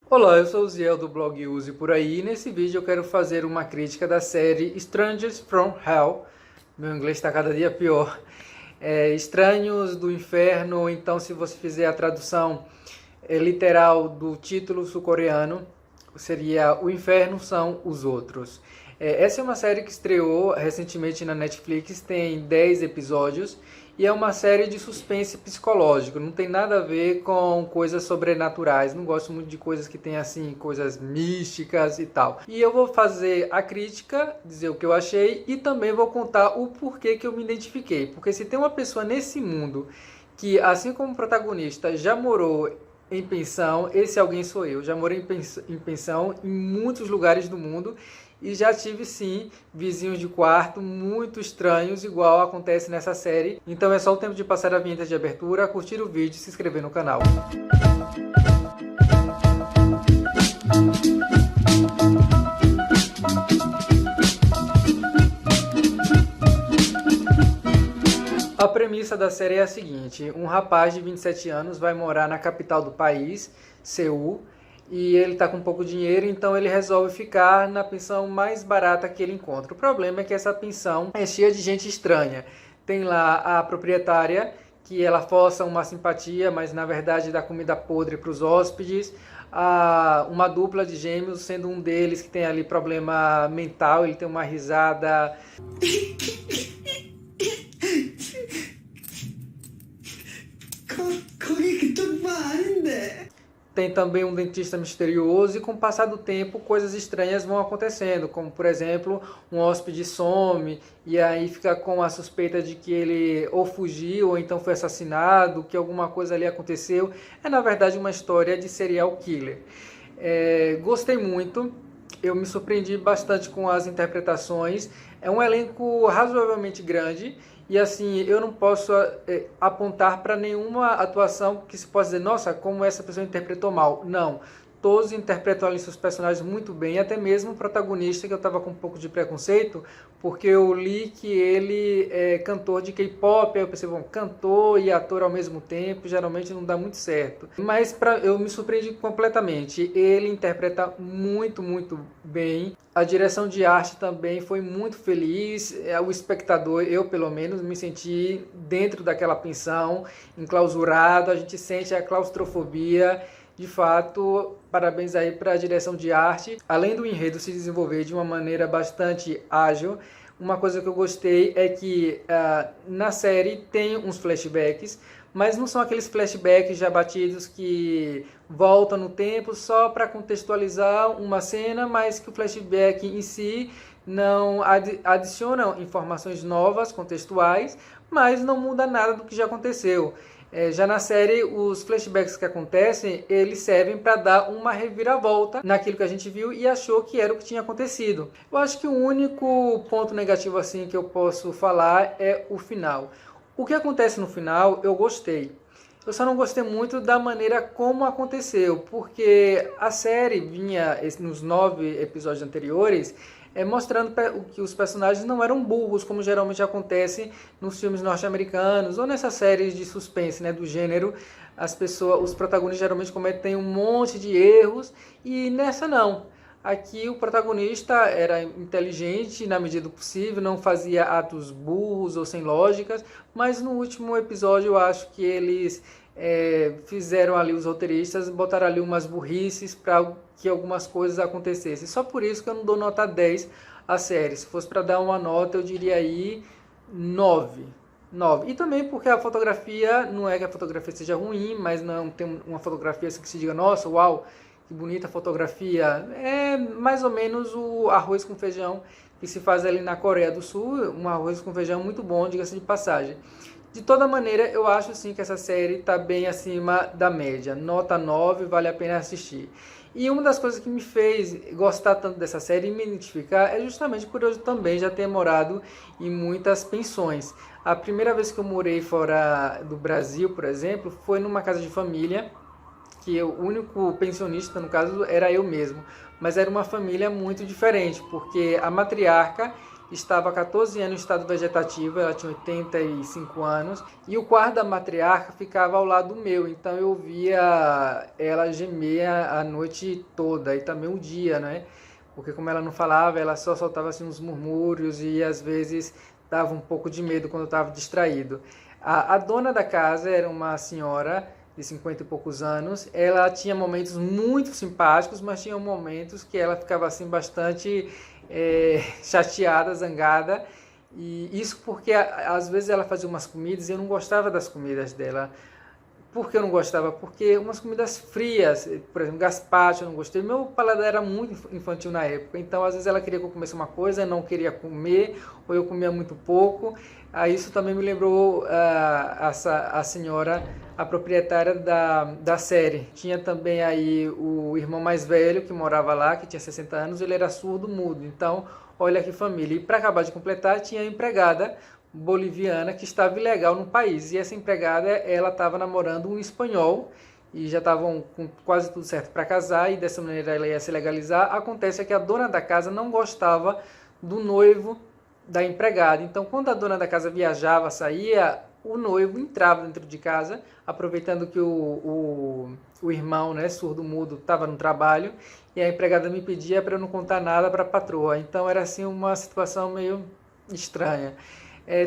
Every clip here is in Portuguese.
Olá, eu sou o Ziel do blog Use Por Aí e nesse vídeo eu quero fazer uma crítica da série Strangers from Hell. Meu inglês está cada dia pior. Estranhos do Inferno, então se você fizer a tradução literal do título sul-coreano, seria O Inferno São os Outros. Essa é uma série que estreou recentemente na Netflix, tem 10 episódios e é uma série de suspense psicológico, não tem nada a ver com coisas sobrenaturais, não gosto muito de coisas que tem assim, coisas místicas e tal. E eu vou fazer a crítica, dizer o que eu achei e também vou contar o porquê que eu me identifiquei, porque se tem uma pessoa nesse mundo que, assim como o protagonista, já morou em pensão, esse alguém sou eu. Já morei em pensão em muitos lugares do mundo e já tive sim vizinhos de quarto muito estranhos, igual acontece nessa série. Então é só o tempo de passar a vinheta de abertura, curtir o vídeo e se inscrever no canal. A premissa da série é a seguinte: um rapaz de 27 anos vai morar na capital do país, Seul, e ele está com pouco dinheiro, então ele resolve ficar na pensão mais barata que ele encontra. O problema é que essa pensão é cheia de gente estranha. Tem lá a proprietária, que ela força uma simpatia, mas na verdade dá comida podre para os hóspedes. Uma dupla de gêmeos, sendo um deles que tem ali problema mental, ele tem uma risada... Tem também um dentista misterioso e com o passar do tempo coisas estranhas vão acontecendo, como por exemplo, um hóspede some e aí fica com a suspeita de que ele ou fugiu ou então foi assassinado, que alguma coisa ali aconteceu. É na verdade uma história de serial killer. Gostei muito, eu me surpreendi bastante com as interpretações. É um elenco razoavelmente grande e assim, eu não posso apontar para nenhuma atuação que se possa dizer, nossa, como essa pessoa interpretou mal. Não, todos interpretam ali seus personagens muito bem, até mesmo o protagonista, que eu estava com um pouco de preconceito, porque eu li que ele é cantor de K-pop, aí eu pensei, bom, cantor e ator ao mesmo tempo, geralmente não dá muito certo. Mas eu me surpreendi completamente, ele interpreta muito, muito bem. A direção de arte também foi muito feliz, o espectador, eu pelo menos, me senti dentro daquela pensão, enclausurado, a gente sente a claustrofobia. De fato, parabéns aí para a direção de arte. Além do enredo se desenvolver de uma maneira bastante ágil, uma coisa que eu gostei é que na série tem uns flashbacks, mas não são aqueles flashbacks já batidos que voltam no tempo só para contextualizar uma cena, mas que o flashback em si não adiciona informações novas, contextuais, mas não muda nada do que já aconteceu. Já na série, os flashbacks que acontecem, eles servem para dar uma reviravolta naquilo que a gente viu e achou que era o que tinha acontecido. Eu acho que o único ponto negativo assim que eu posso falar é o final. O que acontece no final, eu gostei. Eu só não gostei muito da maneira como aconteceu, porque a série vinha nos 9 episódios anteriores mostrando que os personagens não eram burros, como geralmente acontece nos filmes norte-americanos ou nessas séries de suspense, né, do gênero. Os protagonistas geralmente cometem um monte de erros e nessa não. Aqui o protagonista era inteligente na medida do possível, não fazia atos burros ou sem lógicas, mas no último episódio eu acho que eles fizeram ali, os roteiristas botaram ali umas burrices para que algumas coisas acontecessem. Só por isso que eu não dou nota 10 à série. Se fosse para dar uma nota, eu diria aí 9. 9. E também porque a fotografia, não é que a fotografia seja ruim, mas não tem uma fotografia assim que se diga, nossa, uau, que bonita fotografia. É mais ou menos o arroz com feijão que se faz ali na Coreia do Sul, um arroz com feijão muito bom, diga-se de passagem. De toda maneira, eu acho sim que essa série está bem acima da média. Nota 9, vale a pena assistir. E uma das coisas que me fez gostar tanto dessa série e me identificar é justamente por eu também já ter morado em muitas pensões. A primeira vez que eu morei fora do Brasil, por exemplo, foi numa casa de família, que o único pensionista, no caso, era eu mesmo. Mas era uma família muito diferente, porque a matriarca estava há 14 anos em estado vegetativo, ela tinha 85 anos, e o quarto da matriarca ficava ao lado do meu, então eu via ela gemer a noite toda e também o dia, né? Porque como ela não falava, ela só soltava assim uns murmúrios e às vezes dava um pouco de medo quando eu estava distraído. A dona da casa era uma senhora de 50 e poucos anos. Ela tinha momentos muito simpáticos, mas tinha momentos que ela ficava assim bastante chateada, zangada. E isso porque às vezes ela fazia umas comidas e eu não gostava das comidas dela. Por que eu não gostava? Porque umas comidas frias, por exemplo, gazpacho, eu não gostei. Meu paladar era muito infantil na época, então às vezes ela queria que eu comesse uma coisa, eu não queria comer, ou eu comia muito pouco. Aí isso também me lembrou a senhora, a proprietária da série. Tinha também aí o irmão mais velho que morava lá, que tinha 60 anos, ele era surdo mudo. Então, olha que família. E para acabar de completar, tinha a empregada boliviana que estava ilegal no país. E essa empregada, ela estava namorando um espanhol e já estavam com quase tudo certo para casar e dessa maneira ela ia se legalizar. Acontece que a dona da casa não gostava do noivo da empregada. Então, quando a dona da casa viajava, saía, o noivo entrava dentro de casa, aproveitando que o irmão, né, surdo-mudo, estava no trabalho, e a empregada me pedia para eu não contar nada para a patroa. Então, era assim uma situação meio estranha.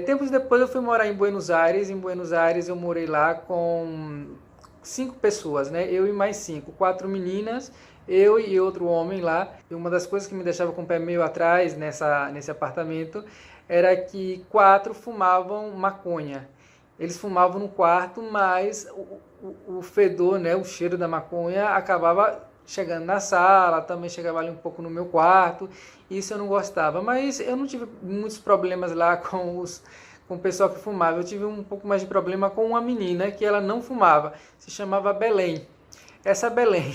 Tempos depois eu fui morar em Buenos Aires. Em Buenos Aires eu morei lá com 5 pessoas, né? Eu e mais 5, 4 meninas, eu e outro homem lá. E uma das coisas que me deixava com o pé meio atrás nesse apartamento era que 4 fumavam maconha. Eles fumavam no quarto, mas o fedor, né, o cheiro da maconha acabava chegando na sala, também chegava ali um pouco no meu quarto. Isso eu não gostava, mas eu não tive muitos problemas lá com o pessoal que fumava. Eu tive um pouco mais de problema com uma menina que ela não fumava, se chamava Belém. Essa Belém,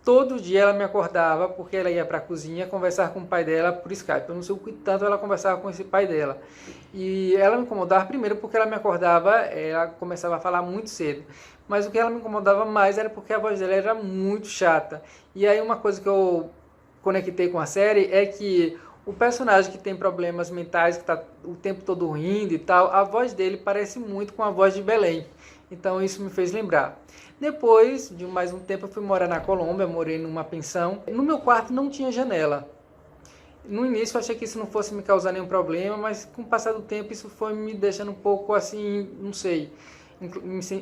todo dia ela me acordava porque ela ia para a cozinha conversar com o pai dela por Skype. Eu não sei o que tanto ela conversava com esse pai dela. E ela me incomodava primeiro porque ela me acordava, ela começava a falar muito cedo. Mas o que ela me incomodava mais era porque a voz dela era muito chata. E aí uma coisa que eu conectei com a série é que o personagem que tem problemas mentais, que está o tempo todo rindo e tal, a voz dele parece muito com a voz de Belém. Então isso me fez lembrar. Depois de mais um tempo eu fui morar na Colômbia, morei numa pensão. No meu quarto não tinha janela. No início eu achei que isso não fosse me causar nenhum problema, mas com o passar do tempo isso foi me deixando um pouco assim, não sei,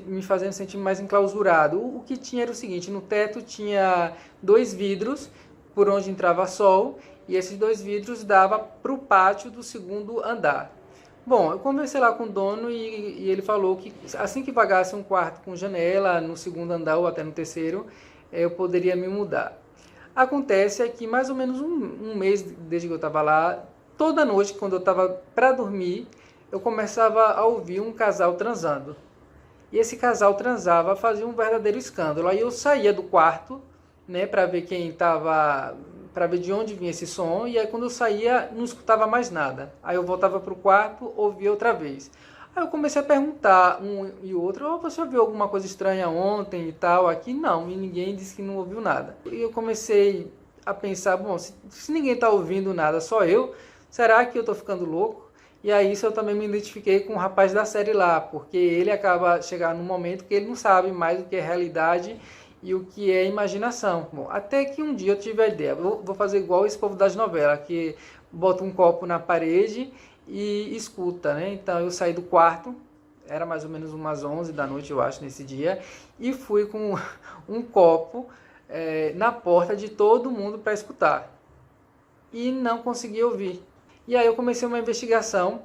me fazendo sentir mais enclausurado. O que tinha era o seguinte: no teto tinha 2 vidros por onde entrava sol, e esses 2 vidros dava para o pátio do segundo andar. Bom, eu conversei lá com o dono e ele falou que assim que pagasse um quarto com janela no segundo andar ou até no terceiro, eu poderia me mudar. Acontece que mais ou menos um mês desde que eu estava lá, toda noite quando eu estava para dormir, eu começava a ouvir um casal transando. E esse casal transava, fazia um verdadeiro escândalo. Aí eu saía do quarto, né, para ver quem estava, para ver de onde vinha esse som, e aí quando eu saía não escutava mais nada. Aí eu voltava para o quarto, ouvia outra vez. Aí eu comecei a perguntar um e outro: oh, você ouviu alguma coisa estranha ontem e tal? Aqui não, e ninguém disse que não ouviu nada. E eu comecei a pensar: bom, se ninguém está ouvindo nada, só eu, será que eu estou ficando louco? E aí isso eu também me identifiquei com o rapaz da série lá, porque ele acaba chegando num momento que ele não sabe mais o que é realidade e o que é imaginação. Bom, até que um dia eu tive a ideia: vou fazer igual esse povo das novelas, que bota um copo na parede e escuta, né? Então eu saí do quarto, era mais ou menos umas 11 da noite, eu acho, nesse dia, e fui com um copo na porta de todo mundo para escutar. E não consegui ouvir. E aí eu comecei uma investigação.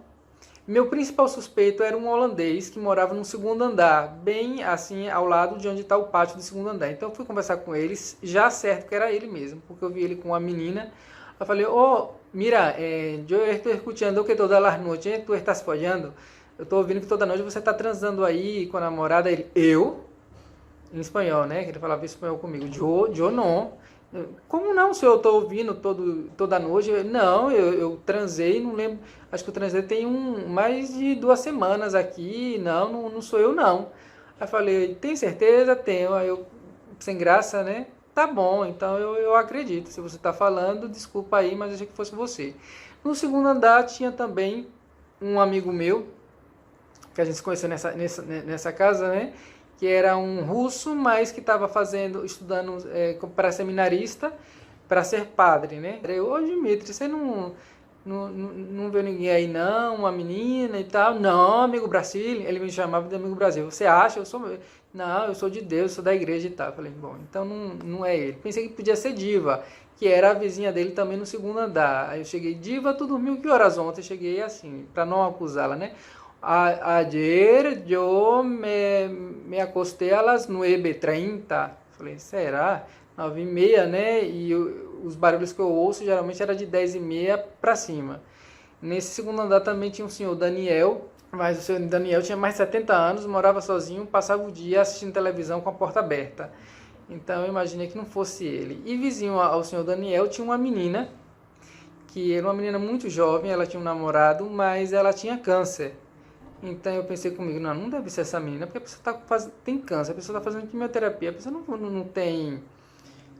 Meu principal suspeito era um holandês que morava no segundo andar, bem assim ao lado de onde está o pátio do segundo andar. Então eu fui conversar com eles, já certo que era ele mesmo, porque eu vi ele com uma menina. Eu falei: oh, mira, eu estou escutando que todas as noites tu estás follando. Eu estou ouvindo que toda noite você está transando aí com a namorada. Ele: eu? Em espanhol, né? Que ele falava espanhol comigo. Eu não. Como não, se eu estou ouvindo toda noite? Não, eu transei, não lembro. Acho que eu transei tem mais de 2 semanas aqui. Não sou eu não. Aí falei: tem certeza? Tenho. Aí eu, sem graça, né? Tá bom, então eu acredito. Se você está falando, desculpa aí, mas eu achei que fosse você. No segundo andar tinha também um amigo meu, que a gente se conheceu nessa casa, né? Que era um russo, mas que estava estudando para seminarista, para ser padre, né? Ô, Dimitri, você não vê ninguém aí não, uma menina e tal? Não, amigo Brasil, ele me chamava de amigo Brasil. Você acha? Não, eu sou de Deus, sou da igreja e tal. Eu falei, bom, então não é ele. Pensei que podia ser Diva, que era a vizinha dele também no segundo andar. Aí eu cheguei, Diva, tu dormiu que horas ontem? Eu cheguei assim, para não acusá-la, né? Ayer eu me acostei a las 9:30. Falei, será? 9:30, né? E os barulhos que eu ouço geralmente era de 10:30 para cima. Nesse segundo andar também tinha um senhor Daniel, mas o senhor Daniel tinha mais de 70 anos, morava sozinho, passava o dia assistindo televisão com a porta aberta. Então eu imaginei que não fosse ele. E vizinho ao senhor Daniel tinha uma menina, que era uma menina muito jovem, ela tinha um namorado, mas ela tinha câncer. Então eu pensei comigo, não deve ser essa menina, porque a pessoa tem câncer, a pessoa está fazendo quimioterapia, a pessoa não tem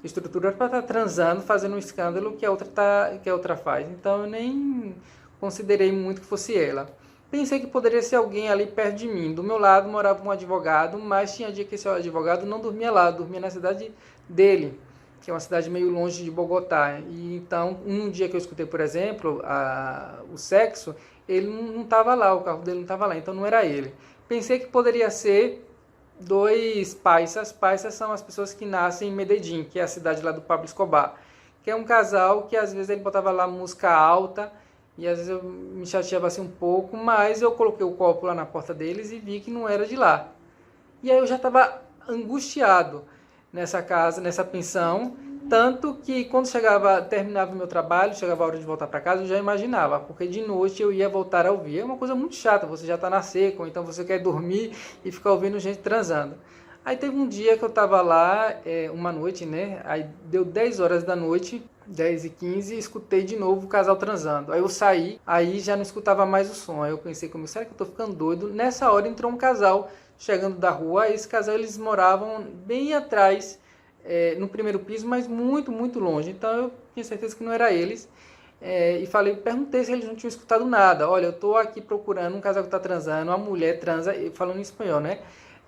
estrutura para estar transando, fazendo um escândalo que a outra faz. Então eu nem considerei muito que fosse ela. Pensei que poderia ser alguém ali perto de mim. Do meu lado morava um advogado, mas tinha dia que esse advogado não dormia lá, dormia na cidade dele, que é uma cidade meio longe de Bogotá. E então, um dia que eu escutei, por exemplo, o sexo, ele não estava lá, o carro dele não estava lá, então não era ele. Pensei que poderia ser dois paisas. Paisas são as pessoas que nascem em Medellín, que é a cidade lá do Pablo Escobar, que é um casal que às vezes ele botava lá música alta e às vezes eu me chateava assim um pouco, mas eu coloquei o copo lá na porta deles e vi que não era de lá. E aí eu já estava angustiado nessa casa, nessa pensão, tanto que quando terminava o meu trabalho, chegava a hora de voltar para casa, eu já imaginava, porque de noite eu ia voltar a ouvir. É uma coisa muito chata, você já está na seca, ou então você quer dormir e ficar ouvindo gente transando. Aí teve um dia que eu estava lá, uma noite, né? Aí deu 10 horas da noite, 10h15, e escutei de novo o casal transando. Aí eu saí, aí já não escutava mais o som. Aí eu pensei comigo, será que eu estou ficando doido? Nessa hora entrou um casal chegando da rua. Esse casal, eles moravam bem atrás, no primeiro piso, mas muito, muito longe. Então eu tinha certeza que não era eles. E perguntei se eles não tinham escutado nada. Olha, eu estou aqui procurando um casal que está transando, uma mulher transa, falando em espanhol, né?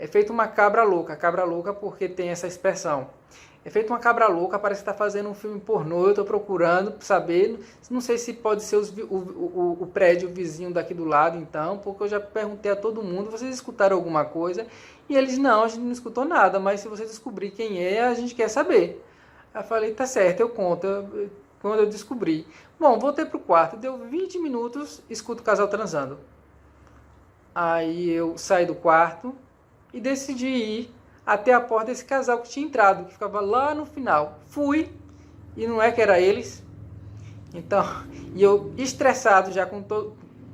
É feito uma cabra louca porque tem essa expressão. É feito uma cabra louca, parece que está fazendo um filme pornô, eu estou procurando saber, não sei se pode ser o prédio vizinho daqui do lado então, porque eu já perguntei a todo mundo, vocês escutaram alguma coisa? E eles, não, a gente não escutou nada, mas se você descobrir quem é, a gente quer saber. Aí eu falei, tá certo, eu conto, quando eu descobri. Bom, voltei pro quarto, deu 20 minutos, escuto o casal transando. Aí eu saí do quarto e decidi ir até a porta desse casal que tinha entrado, que ficava lá no final. Fui, e não é que era eles. Então, e eu estressado já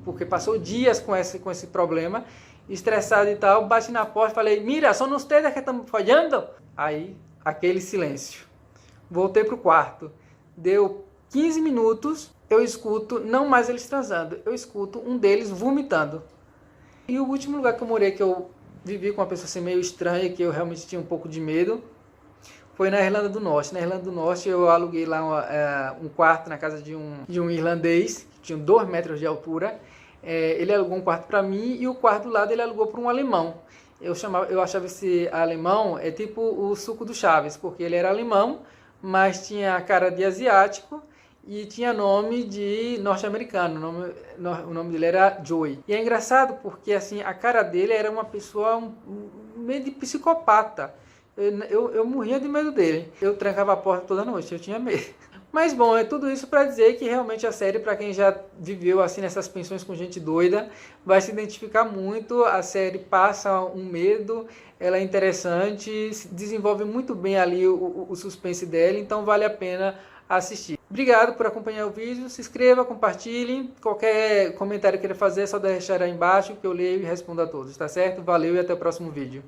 porque passou dias com esse problema, estressado e tal, bati na porta e falei, mira, são ustedes que estão falhando? Aí, aquele silêncio. Voltei pro quarto. Deu 15 minutos, eu escuto, não mais eles transando, eu escuto um deles vomitando. E o último lugar que eu morei, que eu vivi com uma pessoa assim meio estranha, que eu realmente tinha um pouco de medo, foi na Irlanda do Norte. Na Irlanda do Norte eu aluguei lá um quarto na casa de um irlandês, que tinha 2 metros de altura. Ele alugou um quarto para mim e o quarto do lado ele alugou para um alemão. Eu achava esse alemão tipo o Suco do Chaves, porque ele era alemão, mas tinha cara de asiático e tinha nome de norte-americano. O nome dele era Joey. E é engraçado porque assim, a cara dele era uma pessoa meio de psicopata. Eu morria de medo dele. Eu trancava a porta toda noite, eu tinha medo. Mas bom, é tudo isso para dizer que realmente a série, para quem já viveu assim nessas pensões com gente doida, vai se identificar muito. A série passa um medo, ela é interessante, desenvolve muito bem ali o suspense dela, então vale a pena assistir. Obrigado por acompanhar o vídeo, se inscreva, compartilhe, qualquer comentário que queira fazer é só deixar aí embaixo que eu leio e respondo a todos, tá certo? Valeu e até o próximo vídeo.